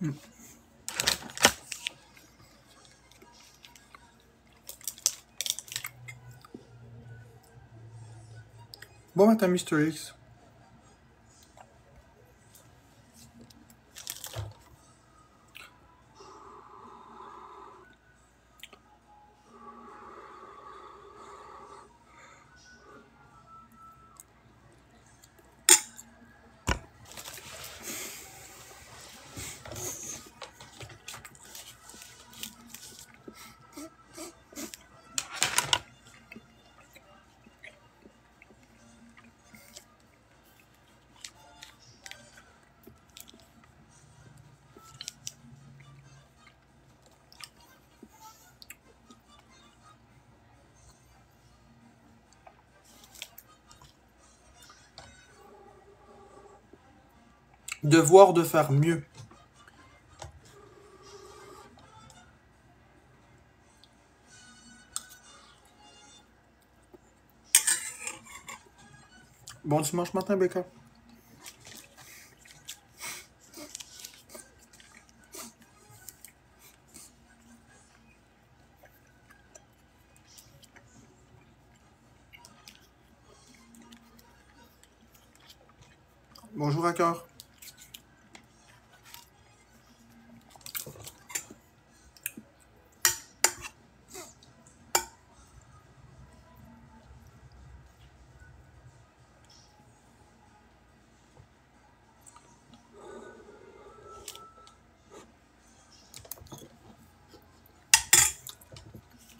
Bon matin, Mr. X. Devoir de faire mieux. Bon dimanche matin, Becca. Bonjour à cœur.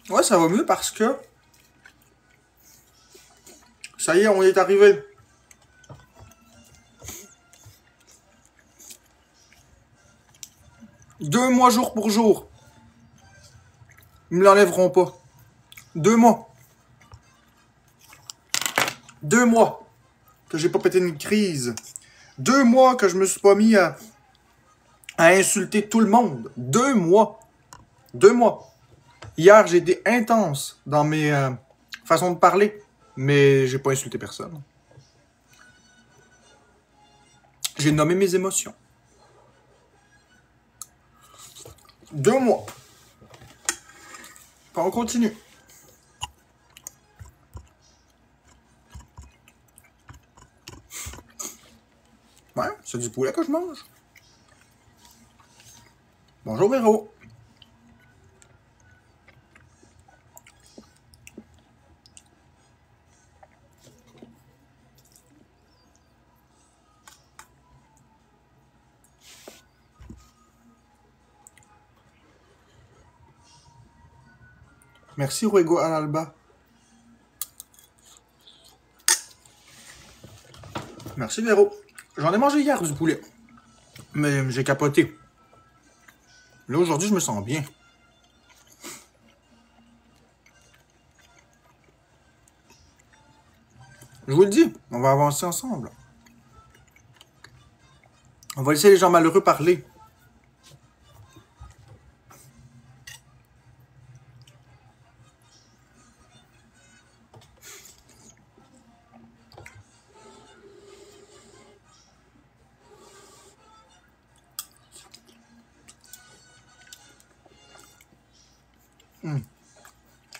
Ouais, ça va mieux parce que... Ça y est, on est arrivé. Deux mois jour pour jour. Ils me l'enlèveront pas. 2 mois. 2 mois que j'ai pas pété une crise. 2 mois que je me suis pas mis à insulter tout le monde. 2 mois. 2 mois. Hier, j'ai été intense dans mes façons de parler, mais j'ai pas insulté personne. J'ai nommé mes émotions. 2 mois. Puis on continue. Ouais, c'est du poulet que je mange. Bonjour Véro. Merci Ruego Alalba. Merci Véro. J'en ai mangé hier du poulet. Mais j'ai capoté. Là aujourd'hui je me sens bien. Je vous le dis, on va avancer ensemble. On va laisser les gens malheureux parler.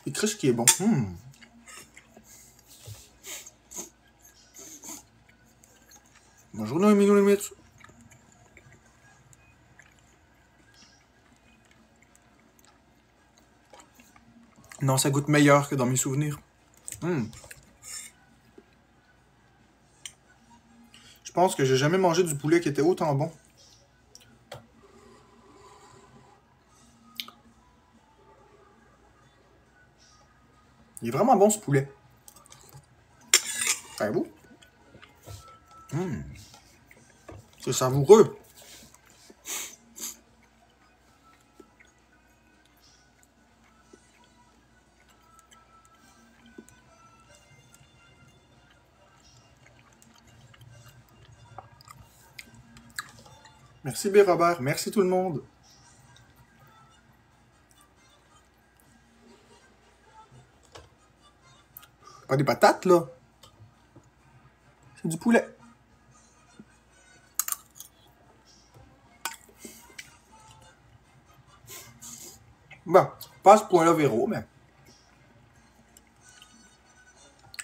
Et Chris qui est bon. Bonjour Noémie Limite. Non, ça goûte meilleur que dans mes souvenirs. Je pense que j'ai jamais mangé du poulet qui était autant bon. Il est vraiment bon ce poulet. Savez-vous? C'est savoureux. Merci B. Robert. Merci tout le monde. Pas des patates, là. C'est du poulet. Bon, pas à ce point-là, Véro, mais...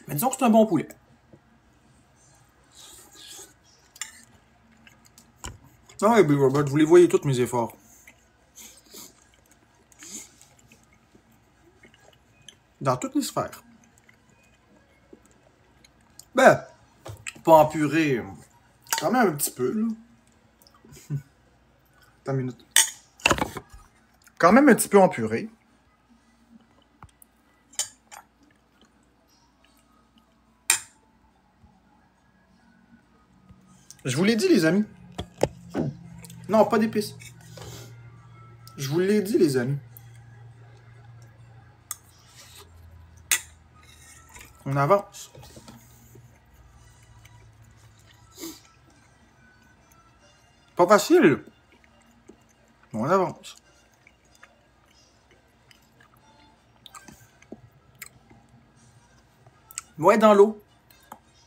Mais disons que c'est un bon poulet. Ah oui, Big Robert, vous les voyez tous mes efforts. Dans toutes les sphères. Ben, pas en purée. Quand même un petit peu, là. Attends une minute. Quand même un petit peu en purée. Je vous l'ai dit, les amis. Non, pas d'épices. Je vous l'ai dit, les amis. On avance. Pas facile. On avance. Ouais, dans l'eau.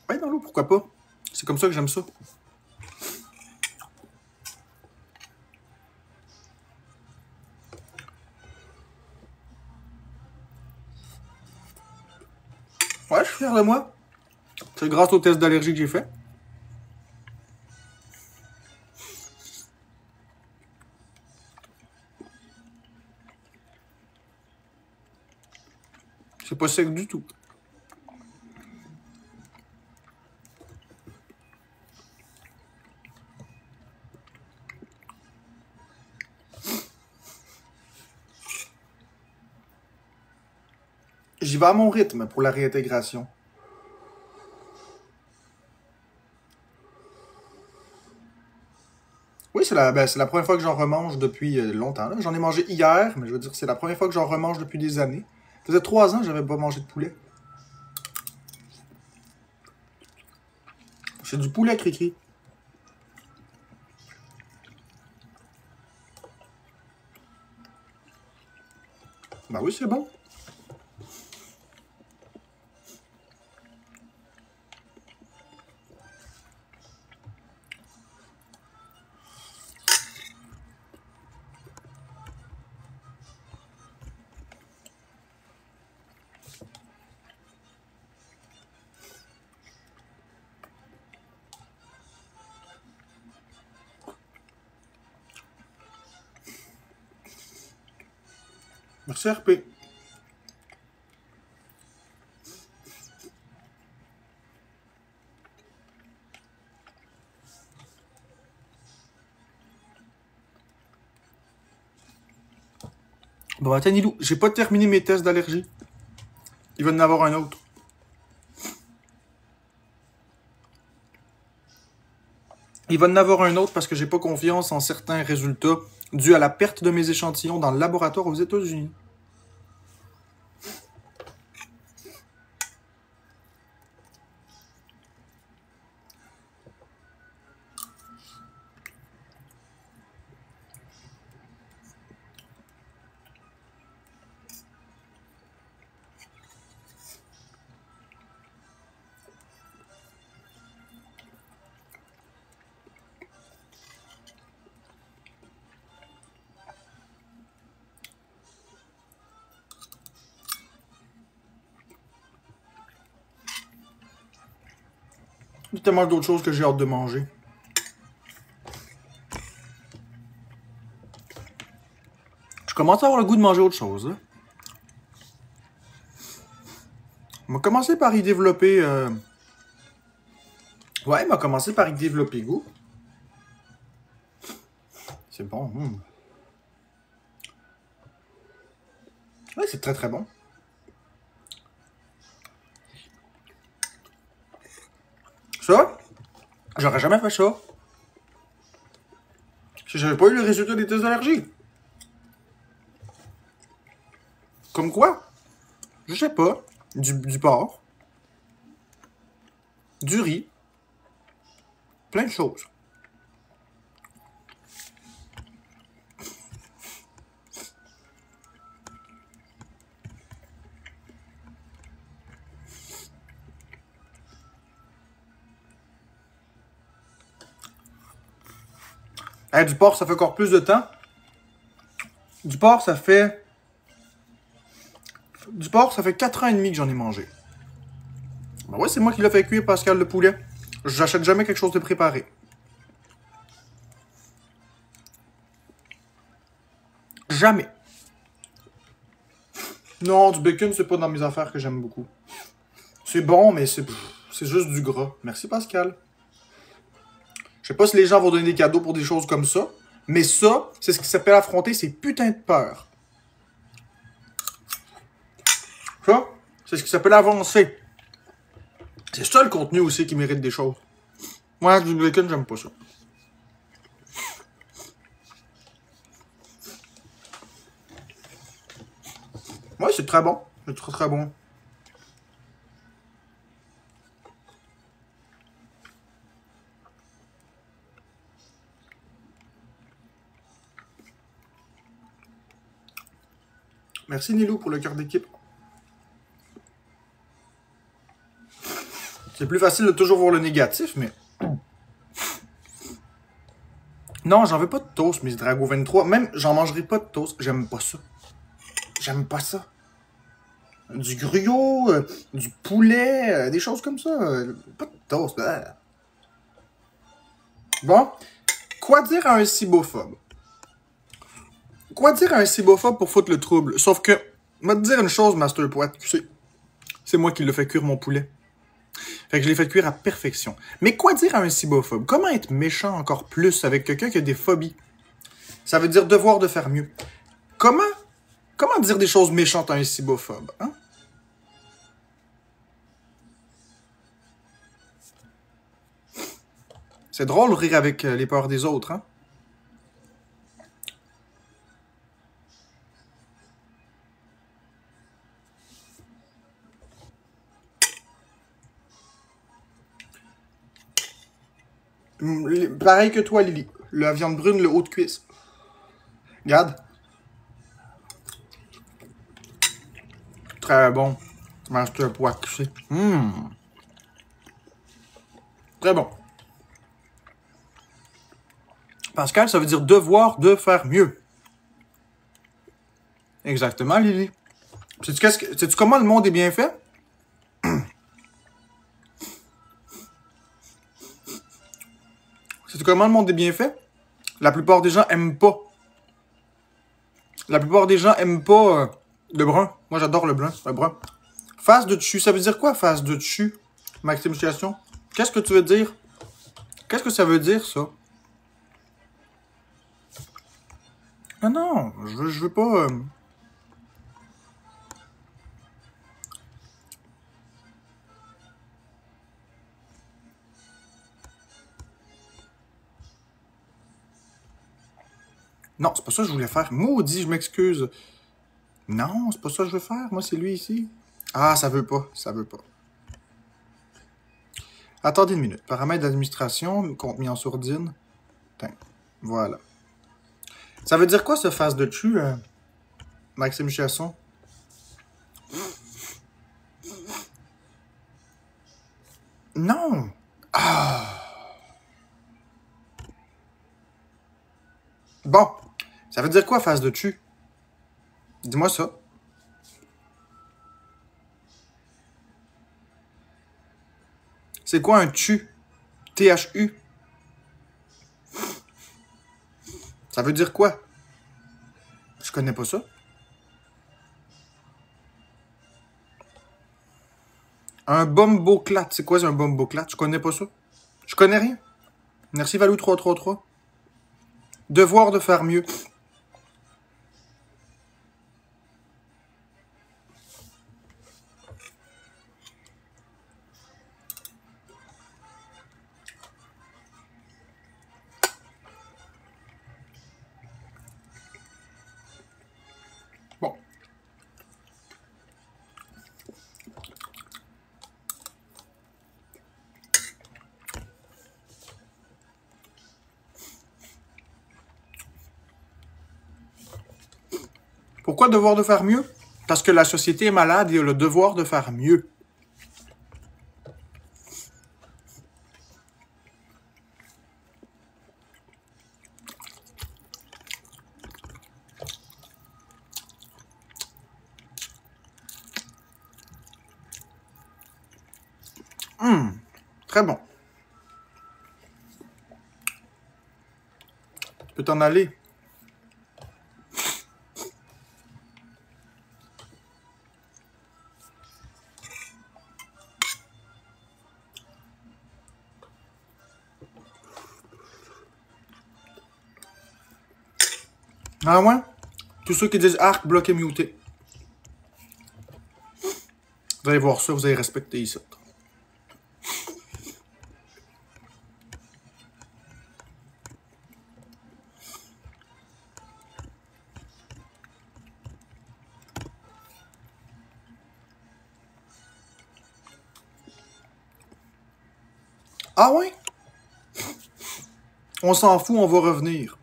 Ouais, dans l'eau, pourquoi pas. C'est comme ça que j'aime ça. Ouais, je suis fier de moi. C'est grâce au test d'allergie que j'ai fait. C'est pas sec du tout. J'y vais à mon rythme pour la réintégration. Oui, c'est la première fois que j'en remange depuis longtemps. J'en ai mangé hier, mais je veux dire, c'est la première fois que j'en remange depuis des années. Ça faisait 3 ans que j'avais pas mangé de poulet. C'est du poulet, Cricri. Ben oui, c'est bon. Merci, RP. Bon, attends, Nilou, j'ai pas terminé mes tests d'allergie. Il va y en avoir un autre. Il va y en avoir un autre parce que j'ai pas confiance en certains résultats dus à la perte de mes échantillons dans le laboratoire aux États-Unis. Il y a tellement d'autres choses que j'ai hâte de manger. Je commence à avoir le goût de manger autre chose. Là. On va commencer par y développer... Ouais, on va commencer par y développer goût. C'est bon. Ouais, c'est très très bon. Ça, j'aurais jamais fait ça si j'avais pas eu le résultat des tests d'allergie. Comme quoi? Je sais pas. Du porc. Du riz. Plein de choses. Du porc, ça fait encore plus de temps. Du porc, ça fait Du porc, ça fait 4 ans et demi que j'en ai mangé. Ben ouais, c'est moi qui l'ai fait cuire, Pascal, le poulet. J'achète jamais quelque chose de préparé. Jamais. Non, du bacon, c'est pas dans mes affaires que j'aime beaucoup. C'est bon, mais c'est juste du gras. Merci, Pascal. Je sais pas si les gens vont donner des cadeaux pour des choses comme ça, mais ça, c'est ce qui s'appelle affronter ces putains de peurs. Ça, c'est ce qui s'appelle avancer. C'est ça le contenu aussi qui mérite des choses. Moi, du bacon, j'aime pas ça. Ouais, c'est très bon. C'est très très bon. Merci Nilou pour le cœur d'équipe. C'est plus facile de toujours voir le négatif, mais... Non, j'en veux pas de toast, Miss Drago 23. Même, j'en mangerai pas de toast. J'aime pas ça. J'aime pas ça. Du gruau, du poulet, des choses comme ça. Pas de toast. Bon, quoi dire à un cibophobe? Quoi dire à un cibophobe pour foutre le trouble? Sauf que, moi te dire une chose, Master Poète, tu sais, c'est moi qui l'ai fait cuire mon poulet. Fait que je l'ai fait cuire à perfection. Mais quoi dire à un cibophobe? Comment être méchant encore plus avec quelqu'un qui a des phobies? Ça veut dire devoir de faire mieux. Comment dire des choses méchantes à un cibophobe, hein? C'est drôle de rire avec les peurs des autres, hein? Pareil que toi, Lily. La viande brune, le haut de cuisse. Regarde. Très bon. Master Poète, tu sais. Très bon. Pascal, ça veut dire devoir de faire mieux. Exactement, Lily. Sais-tu comment le monde est bien fait? Sais-tu comment le monde est bien fait? La plupart des gens aiment pas. La plupart des gens aiment pas le brun. Moi, j'adore le brun. Face de dessus, ça veut dire quoi, face de dessus? Maxime Situation. Qu'est-ce que tu veux dire? Qu'est-ce que ça veut dire, ça? Ah non, je veux pas... Non, c'est pas ça que je voulais faire. Maudit, je m'excuse. Non, c'est pas ça que je veux faire. Moi, c'est lui ici. Ah, ça veut pas. Ça veut pas. Attendez une minute. Paramètres d'administration, compte mis en sourdine. Tain, voilà. Ça veut dire quoi, ce face de dessus, Maxime Chasson? Non! Ah! Bon. Ça veut dire quoi, face de dessus? Dis-moi ça. C'est quoi un tu? T-H-U? Ça veut dire quoi? Je connais pas ça. Un bomboclate. C'est quoi un bomboclate? Je connais pas ça. Je connais rien. Merci Valou 333. Devoir de faire mieux. Bon. Pourquoi devoir de faire mieux? Parce que la société est malade et a le devoir de faire mieux. Très bon. Tu peux t'en aller. Ah ouais? Tous ceux qui disent arc, bloqué, muté. Vous allez voir ça, vous allez respecter ici. Ah ouais? On s'en fout, on va revenir.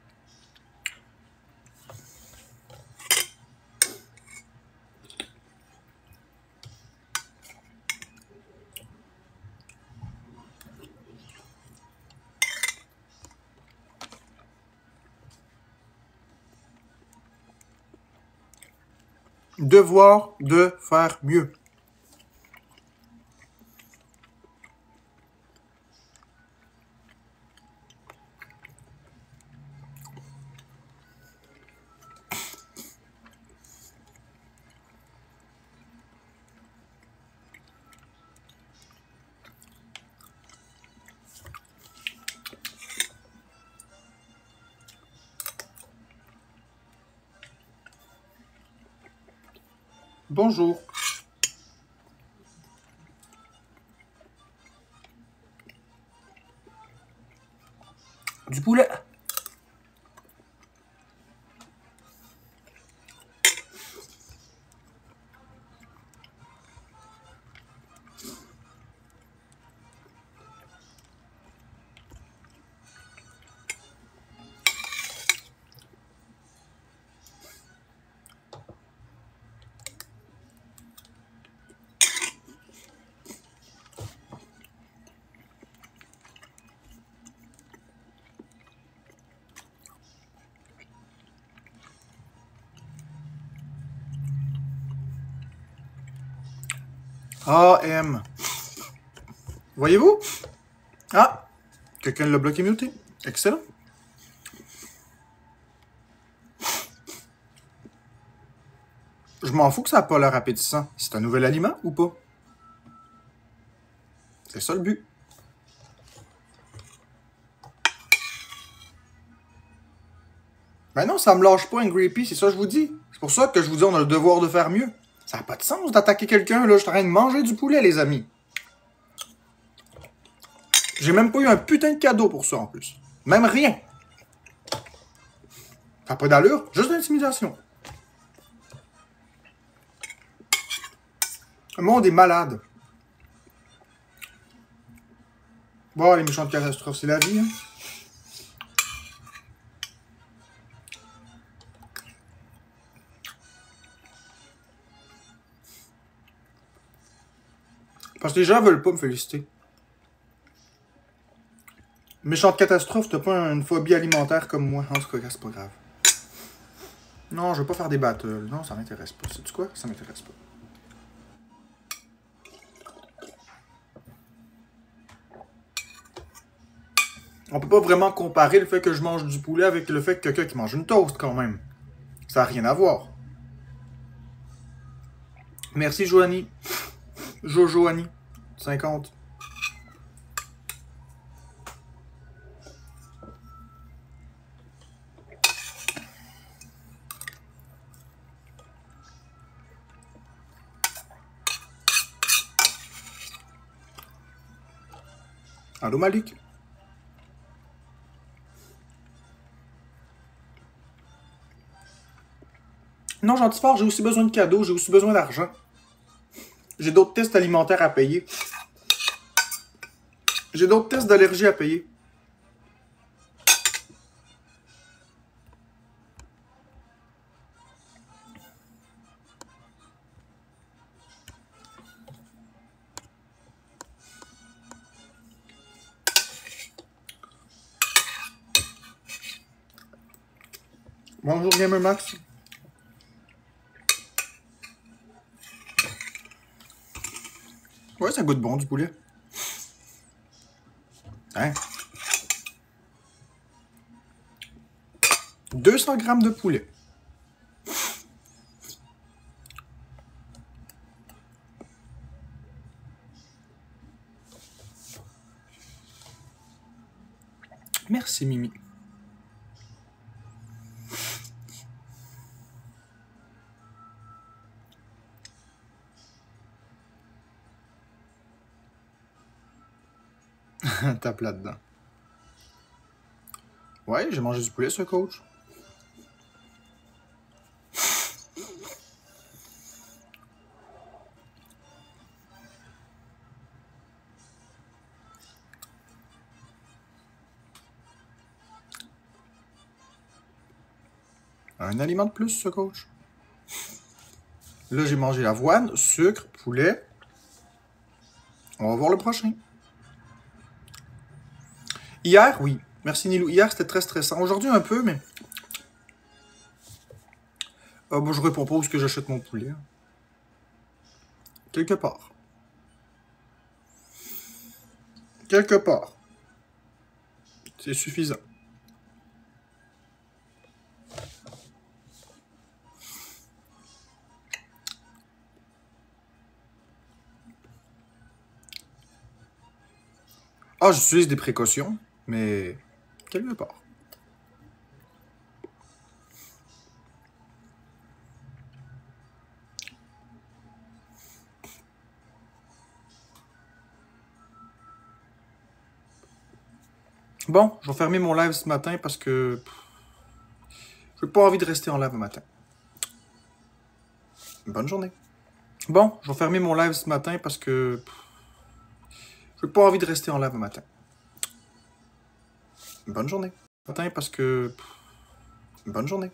Devoir de faire mieux. Bonjour. Du poulet. AM. Voyez-vous? Ah! Quelqu'un l'a bloqué muté. Excellent. Je m'en fous que ça n'a pas l'air appétissant. C'est un nouvel aliment ou pas? C'est ça le but. Ben non, ça me lâche pas, Angry Pea, c'est ça que je vous dis. C'est pour ça que je vous dis on a le devoir de faire mieux. Ça n'a pas de sens d'attaquer quelqu'un, là. Je suis en train de manger du poulet, les amis. J'ai même pas eu un putain de cadeau pour ça, en plus. Même rien. Ça n'a pas d'allure, juste de l'intimidation. Le monde est malade. Bon, les méchantes catastrophes, c'est la vie, hein. Parce que les gens veulent pas me féliciter. Méchante catastrophe, t'as pas une phobie alimentaire comme moi. En tout cas, c'est pas grave. Non, je veux pas faire des battles. Non, ça m'intéresse pas. Sais-tu quoi? Ça m'intéresse pas. On peut pas vraiment comparer le fait que je mange du poulet avec le fait que quelqu'un qui mange une toast, quand même. Ça n'a rien à voir. Merci, Joanie. Jojo Annie. 50. Allô, Malik? Non, Gentifort, j'ai aussi besoin de cadeaux, j'ai aussi besoin d'argent. J'ai d'autres tests alimentaires à payer. J'ai d'autres tests d'allergie à payer. Bonjour, Gamer Max. Ouais, ça goûte bon, du poulet. Hein? 200 grammes de poulet. Merci, Mimi. Tape là-dedans. Ouais, j'ai mangé du poulet, ce coach. Un aliment de plus, ce coach. Là, j'ai mangé avoine, sucre, poulet. On va voir le prochain. Hier, oui. Merci, Nilou. Hier, c'était très stressant. Aujourd'hui, un peu, mais... Ah, bon, je réponds pas où est-ce que j'achète mon poulet. Quelque part. Quelque part. C'est suffisant. Ah, j'utilise des précautions, mais quelque part. Bon, je vais fermer mon live ce matin parce que j'ai pas envie de rester en live le matin. Bonne journée. Bon, je vais fermer mon live ce matin parce que j'ai pas envie de rester en live le matin. Bonne journée. Matin parce que bonne journée.